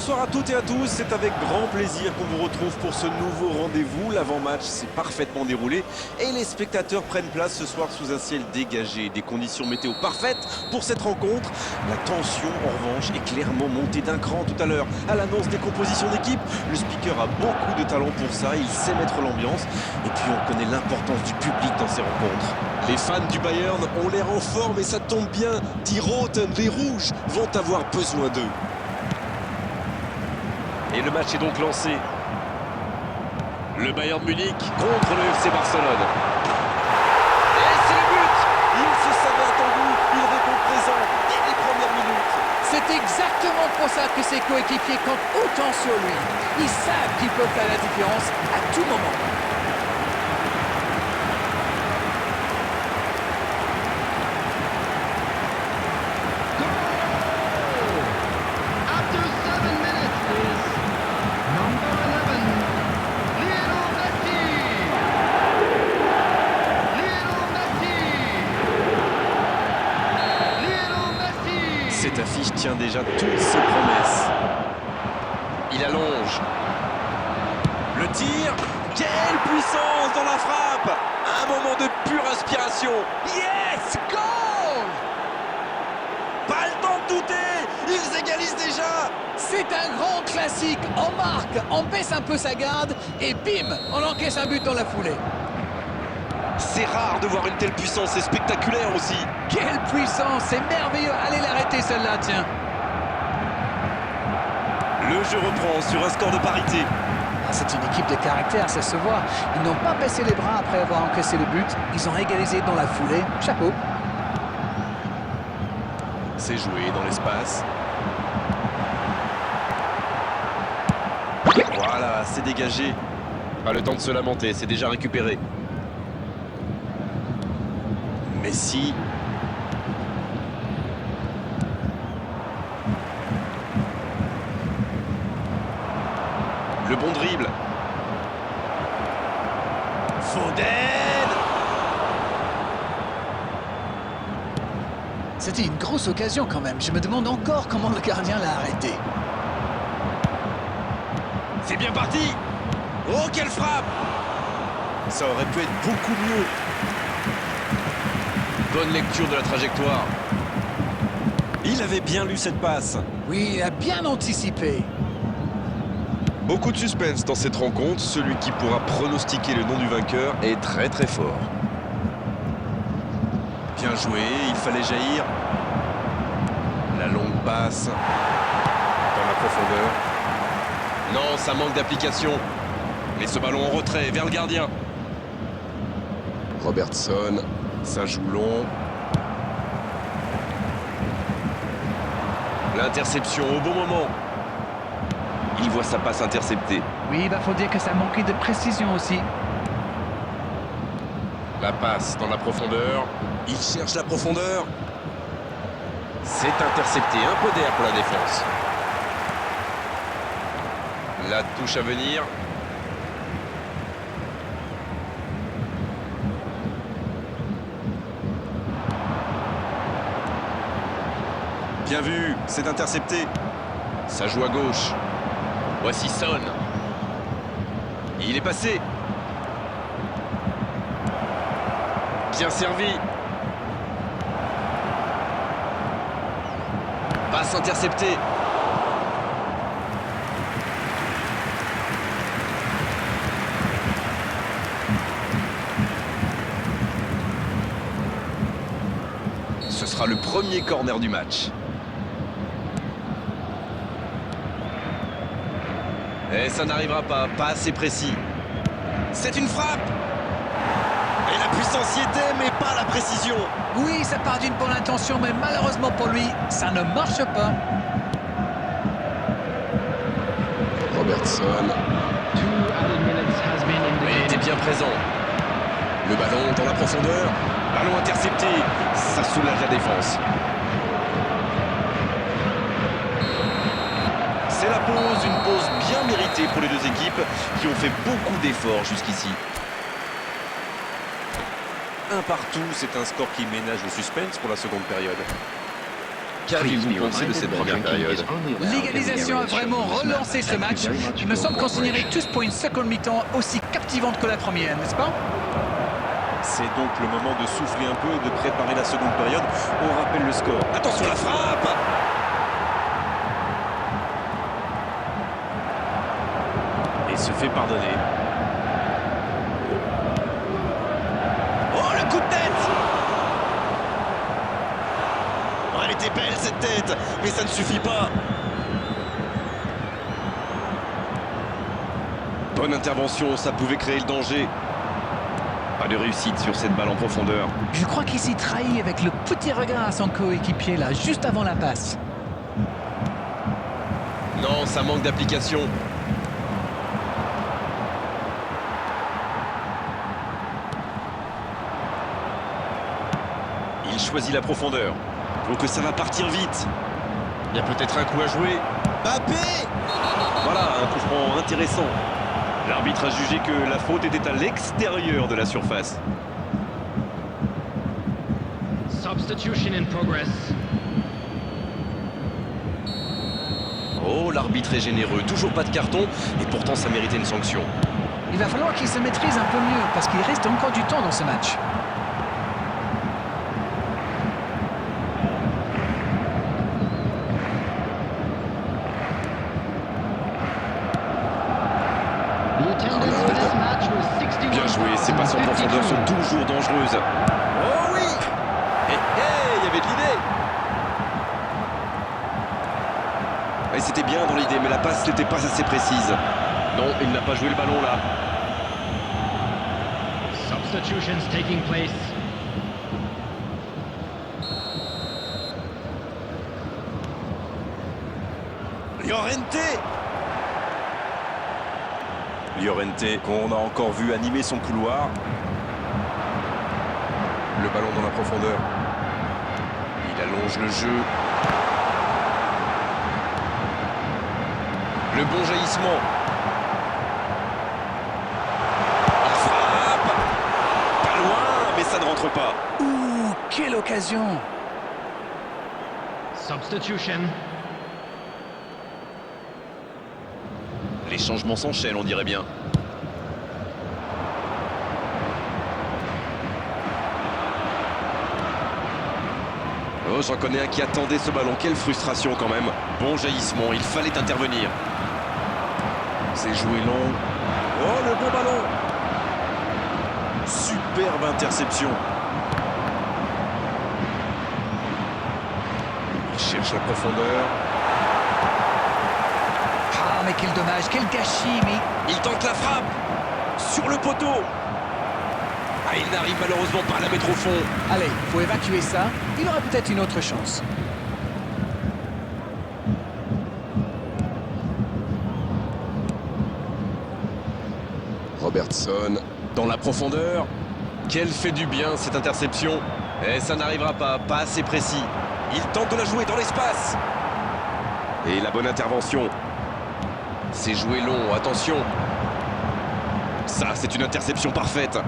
Bonsoir à toutes et à tous, c'est avec grand plaisir qu'on vous retrouve pour ce nouveau rendez-vous. L'avant-match s'est parfaitement déroulé et les spectateurs prennent place ce soir sous un ciel dégagé. Des conditions météo parfaites pour cette rencontre. La tension, en revanche, est clairement montée d'un cran tout à l'heure. À l'annonce des compositions d'équipe, le speaker a beaucoup de talent pour ça, il sait mettre l'ambiance. Et puis on connaît l'importance du public dans ces rencontres. Les fans du Bayern ont l'air en forme et ça tombe bien. Die Roten, les Rouges, vont avoir besoin d'eux. Et le match est donc lancé. Le Bayern Munich contre le FC Barcelone. Et c'est le but! Il se savait attendu, il répond présent dès les premières minutes. C'est exactement pour ça que ses coéquipiers comptent autant sur lui. Ils savent qu'ils peuvent faire la différence à tout moment. Cette affiche tient déjà toutes ses promesses. Il allonge. Le tir. Quelle puissance dans la frappe! Un moment de pure inspiration. Yes! Goal! Pas le temps de douter. Ils égalisent déjà. C'est un grand classique. On marque, on baisse un peu sa garde et bim, on encaisse un but dans la foulée. C'est rare de voir une telle puissance, c'est spectaculaire aussi. Quelle puissance! C'est merveilleux. Allez l'arrêter celle-là, tiens. Le jeu reprend sur un score de parité. C'est une équipe de caractère, ça se voit. Ils n'ont pas baissé les bras après avoir encaissé le but. Ils ont égalisé dans la foulée. Chapeau. C'est joué dans l'espace. Voilà, c'est dégagé. Pas le temps de se lamenter, c'est déjà récupéré. Messi. Le bon dribble. Foden. C'était une grosse occasion quand même. Je me demande encore comment le gardien l'a arrêté. C'est bien parti. Oh, quelle frappe! Ça aurait pu être beaucoup mieux. Bonne lecture de la trajectoire. Il avait bien lu cette passe. Oui, il a bien anticipé. Beaucoup de suspense dans cette rencontre. Celui qui pourra pronostiquer le nom du vainqueur est très très fort. Bien joué, il fallait jaillir. La longue passe dans la profondeur. Non, ça manque d'application. Mais ce ballon en retrait vers le gardien. Robertson, ça joue long. L'interception au bon moment. Il voit sa passe interceptée. Oui, il faut dire que ça manquait de précision aussi. La passe dans la profondeur. Il cherche la profondeur. C'est intercepté. Un peu d'air pour la défense. La touche à venir. Bien vu, c'est intercepté. Ça joue à gauche. Voici Son. Il est passé. Bien servi. Passe interceptée. Ce sera le premier corner du match. Et ça n'arrivera pas assez précis. C'est une frappe. Et la puissance y était, mais pas la précision. Oui, ça part d'une bonne intention, mais malheureusement pour lui, ça ne marche pas. Robertson. Il était bien présent. Le ballon dans la profondeur. Ballon intercepté. Ça soulage la défense. C'est la pause, une pause bien méritée pour les deux équipes qui ont fait beaucoup d'efforts jusqu'ici. Un partout, c'est un score qui ménage le suspense pour la seconde période. Qu'avez-vous pensé de cette première période? L'égalisation a vraiment relancé ce match. Il me semble qu'on signerait tous pour une seconde mi-temps aussi captivante que la première, n'est-ce pas? C'est donc le moment de souffler un peu et de préparer la seconde période. On rappelle le score. Attention la frappe! Et se fait pardonner. Oh, le coup de tête! Oh, elle était belle cette tête, mais ça ne suffit pas. Bonne intervention, ça pouvait créer le danger. Pas de réussite sur cette balle en profondeur. Je crois qu'il s'y trahit avec le petit regard à son coéquipier là, juste avant la passe. Non, ça manque d'application. Il choisit la profondeur. Donc ça va partir vite. Il y a peut-être un coup à jouer. Mbappé! Voilà, un coup franc intéressant. L'arbitre a jugé que la faute était à l'extérieur de la surface. Substitution in progress. Oh, l'arbitre est généreux. Toujours pas de carton, et pourtant ça méritait une sanction. Il va falloir qu'il se maîtrise un peu mieux parce qu'il reste encore du temps dans ce match. Bien joué, ces passes en profondeur sont toujours dangereuses. Oh oui! Il y avait de l'idée. Et c'était bien dans l'idée, mais la passe n'était pas assez précise. Non, il n'a pas joué le ballon là. Substitutions taking place. Llorente, qu'on a encore vu animer son couloir. Le ballon dans la profondeur. Il allonge le jeu. Le bon jaillissement. La frappe. Pas loin, mais ça ne rentre pas. Ouh, quelle occasion! Substitution. Les changements s'enchaînent, on dirait bien. Oh, j'en connais un qui attendait ce ballon. Quelle frustration quand même. Bon jaillissement, il fallait intervenir. C'est joué long. Oh, le bon ballon. Superbe interception. Il cherche la profondeur. Ah, mais quel dommage, quel gâchis, mais... Il tente la frappe. Sur le poteau. Ah, il n'arrive malheureusement pas à la mettre au fond. Allez, faut évacuer ça. Il aura peut-être une autre chance. Robertson dans la profondeur. Quelle fait du bien cette interception. Et ça n'arrivera pas, pas assez précis. Il tente de la jouer dans l'espace. Et la bonne intervention. C'est joué long, attention. Ça, c'est une interception parfaite.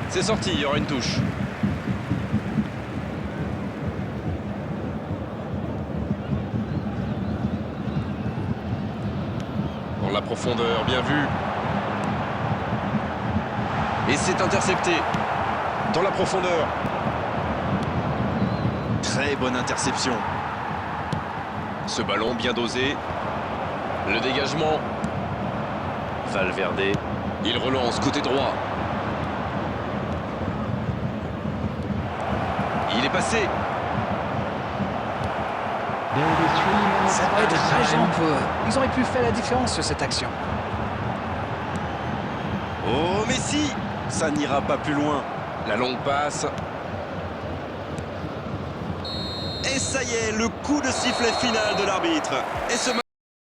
C'est sorti, il y aura une touche. Dans la profondeur, bien vu. Et c'est intercepté. Dans la profondeur. Très bonne interception. Ce ballon bien dosé. Le dégagement. Valverde. Il relance côté droit. Il est passé. Ça va être rageant pour eux. Ils auraient pu faire la différence sur cette action. Oh, Messi! Ça n'ira pas plus loin. La longue passe. Et ça y est, le coup de sifflet final de l'arbitre. Et ce